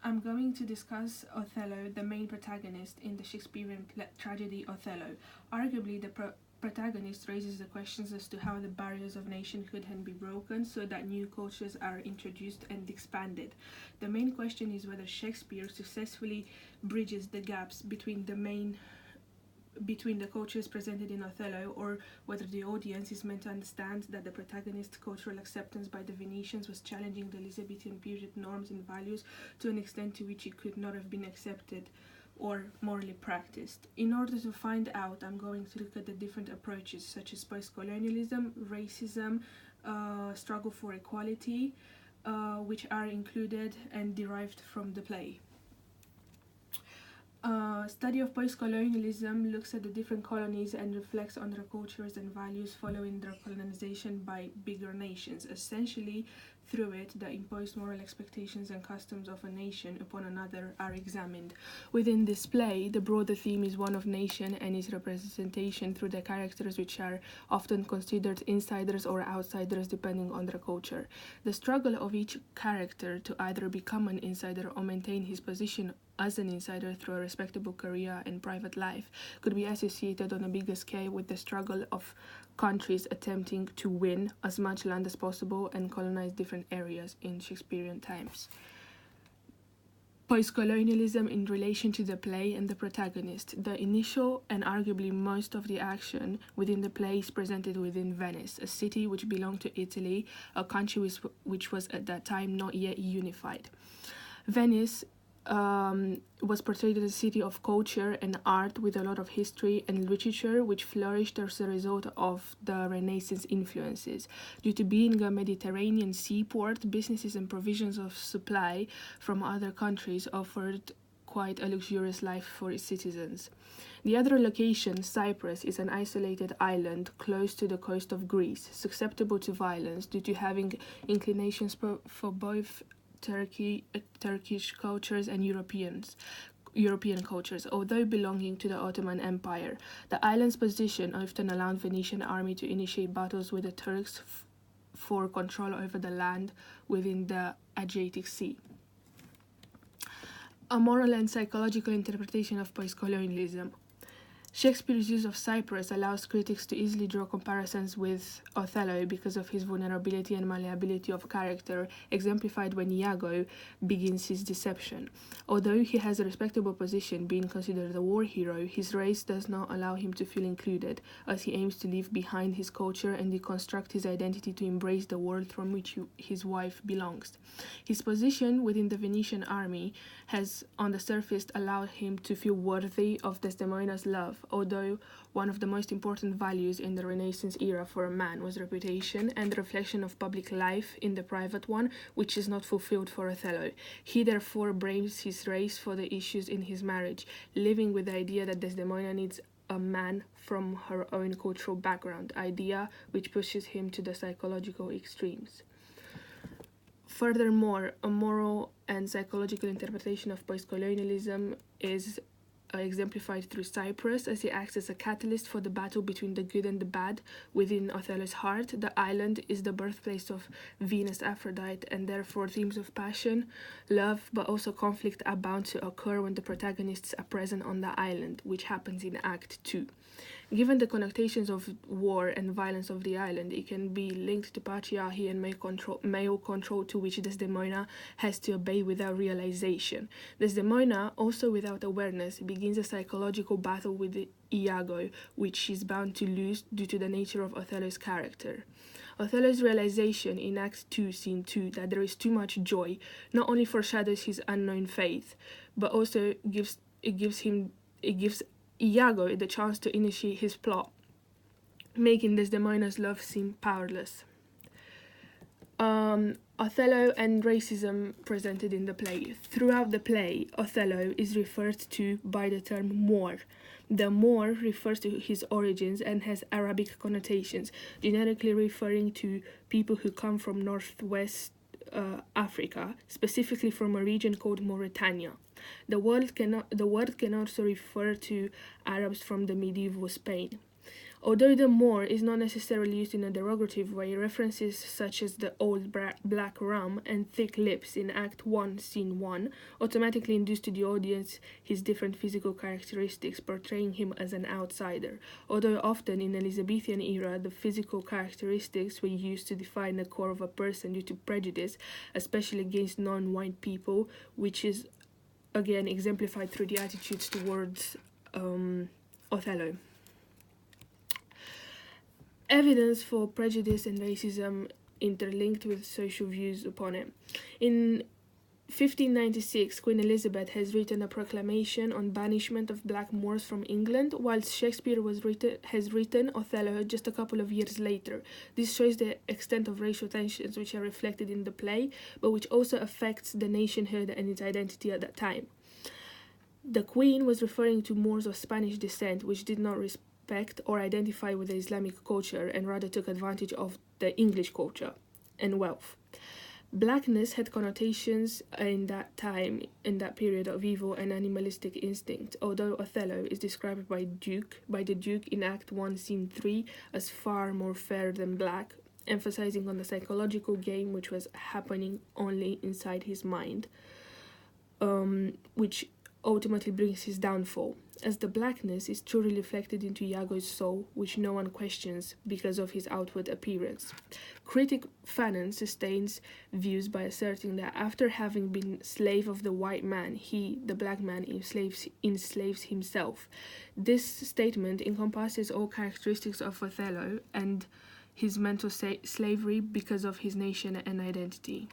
I'm going to discuss Othello, the main protagonist in the Shakespearean tragedy Othello. Arguably, the protagonist raises the questions as to how the barriers of nationhood can be broken so that new cultures are introduced and expanded. The main question is whether Shakespeare successfully bridges the gaps between the cultures presented in Othello, or whether the audience is meant to understand that the protagonist's cultural acceptance by the Venetians was challenging the Elizabethan period norms and values to an extent to which it could not have been accepted or morally practiced. In order to find out, I'm going to look at the different approaches such as post-colonialism, racism, struggle for equality, which are included and derived from the play. Study of post-colonialism looks at the different colonies and reflects on their cultures and values following their colonization by bigger nations. Essentially, through it, the imposed moral expectations and customs of a nation upon another are examined. Within this play, the broader theme is one of nation and its representation through the characters, which are often considered insiders or outsiders depending on their culture. The struggle of each character to either become an insider or maintain his position as an insider through a respectable career and private life could be associated on a bigger scale with the struggle of countries attempting to win as much land as possible and colonize different areas in Shakespearean times. Post-colonialism in relation to the play and the protagonist. The initial and arguably most of the action within the play is presented within Venice, a city which belonged to Italy, a country which was at that time not yet unified. Venice was portrayed as a city of culture and art with a lot of history and literature, which flourished as a result of the Renaissance influences. Due to being a Mediterranean seaport, businesses and provisions of supply from other countries offered quite a luxurious life for its citizens. The other location, Cyprus, is an isolated island close to the coast of Greece, susceptible to violence due to having inclinations for both Turkish cultures and European cultures, although belonging to the Ottoman Empire. The island's position often allowed Venetian army to initiate battles with the Turks for control over the land within the Adriatic Sea. A moral and psychological interpretation of post-colonialism. Shakespeare's use of Cyprus allows critics to easily draw comparisons with Othello because of his vulnerability and malleability of character, exemplified when Iago begins his deception. Although he has a respectable position, being considered a war hero, his race does not allow him to feel included, as he aims to leave behind his culture and deconstruct his identity to embrace the world from which his wife belongs. His position within the Venetian army has, on the surface, allowed him to feel worthy of Desdemona's love, although one of the most important values in the Renaissance era for a man was reputation and the reflection of public life in the private one, which is not fulfilled for Othello. He therefore blames his race for the issues in his marriage, living with the idea that Desdemona needs a man from her own cultural background, idea which pushes him to the psychological extremes. Furthermore, a moral and psychological interpretation of post-colonialism is exemplified through Cyprus, as it acts as a catalyst for the battle between the good and the bad within Othello's heart. The island is the birthplace of Venus Aphrodite, and therefore themes of passion, love, but also conflict are bound to occur when the protagonists are present on the island, which happens in Act 2. Given the connotations of war and violence of the island, it can be linked to patriarchy and male control to which Desdemona has to obey without realization. Desdemona, also without awareness, begins a psychological battle with Iago, which she's bound to lose due to the nature of Othello's character. Othello's realization in Act 2, Scene 2, that there is too much joy, not only foreshadows his unknown faith, but also gives Iago the chance to initiate his plot, making Desdemona's love seem powerless. Othello and racism presented in the play. Throughout the play, Othello is referred to by the term Moor. The Moor refers to his origins and has Arabic connotations, generically referring to people who come from northwest Africa, specifically from a region called Mauritania. The word can also refer to Arabs from the medieval Spain. Although the Moor is not necessarily used in a derogative way, references such as the old black rum and thick lips in Act 1, Scene 1 automatically induce to the audience his different physical characteristics, portraying him as an outsider. Although often in Elizabethan era, the physical characteristics were used to define the core of a person due to prejudice, especially against non-white people, which is again exemplified through the attitudes towards Othello. Evidence for prejudice and racism interlinked with social views upon it. In 1596, Queen Elizabeth has written a proclamation on banishment of black Moors from England, whilst Shakespeare has written Othello just a couple of years later. This shows the extent of racial tensions which are reflected in the play, but which also affects the nationhood and its identity at that time. The Queen was referring to Moors of Spanish descent, which did not respect or identify with the Islamic culture and rather took advantage of the English culture and wealth. Blackness had connotations in that time, in that period, of evil and animalistic instinct, although Othello is described by the Duke in Act 1, Scene 3 as far more fair than black, emphasizing on the psychological game which was happening only inside his mind, which ultimately brings his downfall, as the blackness is truly reflected into Iago's soul, which no one questions because of his outward appearance. Critic Fanon sustains views by asserting that after having been slave of the white man, he, the black man, enslaves himself. This statement encompasses all characteristics of Othello and his mental slavery because of his nation and identity.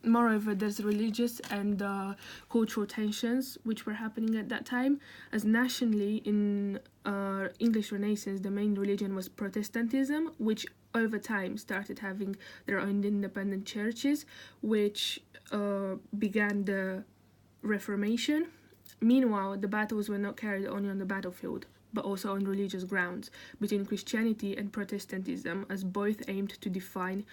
Moreover, there's religious and cultural tensions which were happening at that time, as nationally in English Renaissance the main religion was Protestantism, which over time started having their own independent churches, which began the Reformation. Meanwhile, the battles were not carried only on the battlefield, but also on religious grounds between Christianity and Protestantism, as both aimed to define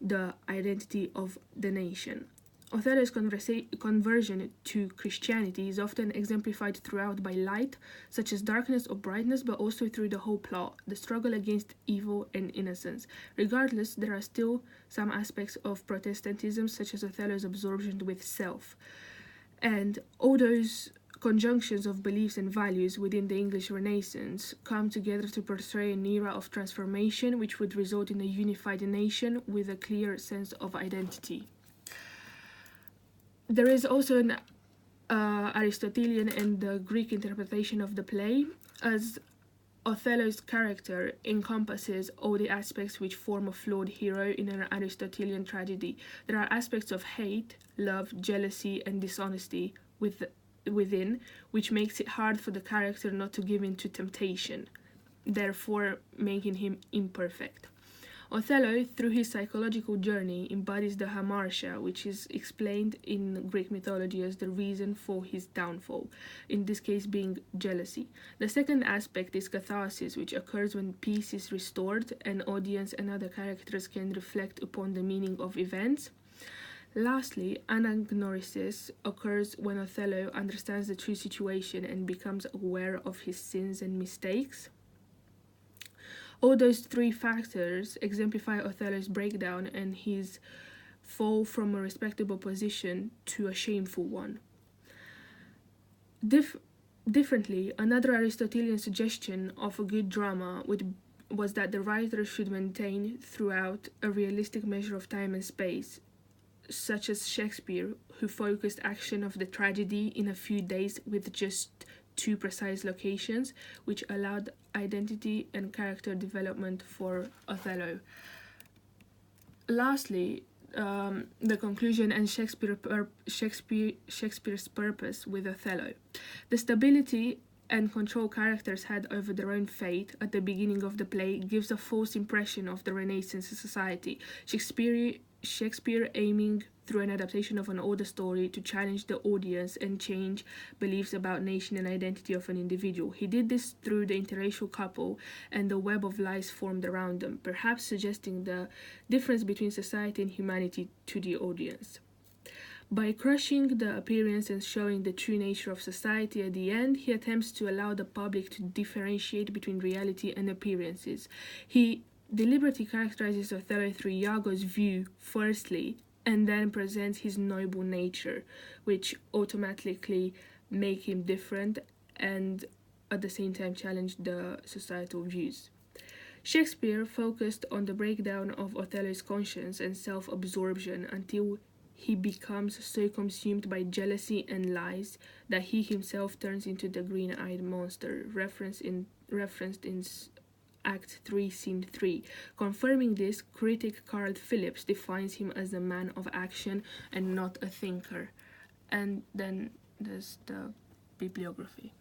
the identity of the nation. Othello's conversion to Christianity is often exemplified throughout by light, such as darkness or brightness, but also through the whole plot, the struggle against evil and innocence. Regardless, there are still some aspects of Protestantism, such as Othello's absorption with self. And all those conjunctions of beliefs and values within the English Renaissance come together to portray an era of transformation which would result in a unified nation with a clear sense of identity. There is also an Aristotelian and Greek interpretation of the play, as Othello's character encompasses all the aspects which form a flawed hero in an Aristotelian tragedy. There are aspects of hate, love, jealousy, and dishonesty within, which makes it hard for the character not to give in to temptation, therefore making him imperfect. Othello, through his psychological journey, embodies the hamartia, which is explained in Greek mythology as the reason for his downfall, in this case being jealousy. The second aspect is catharsis, which occurs when peace is restored and audience and other characters can reflect upon the meaning of events. Lastly, anagnorisis occurs when Othello understands the true situation and becomes aware of his sins and mistakes. All those three factors exemplify Othello's breakdown and his fall from a respectable position to a shameful one. Differently, another Aristotelian suggestion of a good drama was that the writer should maintain throughout a realistic measure of time and space, such as Shakespeare, who focused action of the tragedy in a few days with just two precise locations, which allowed identity and character development for Othello. Lastly, the conclusion and Shakespeare's purpose with Othello. The stability and control characters had over their own fate at the beginning of the play gives a false impression of the Renaissance society. Shakespeare aiming through an adaptation of an older story to challenge the audience and change beliefs about nation and identity of an individual. He did this through the interracial couple and the web of lies formed around them, perhaps suggesting the difference between society and humanity to the audience. By crushing the appearance and showing the true nature of society at the end, he attempts to allow the public to differentiate between reality and appearances. He deliberately characterizes Othello through Iago's view, firstly, and then presents his noble nature, which automatically make him different and at the same time challenge the societal views. Shakespeare focused on the breakdown of Othello's conscience and self absorption until he becomes so consumed by jealousy and lies that he himself turns into the green eyed monster, referenced in Act 3, Scene 3. Confirming this, critic Carl Phillips defines him as a man of action and not a thinker. And then there's the bibliography.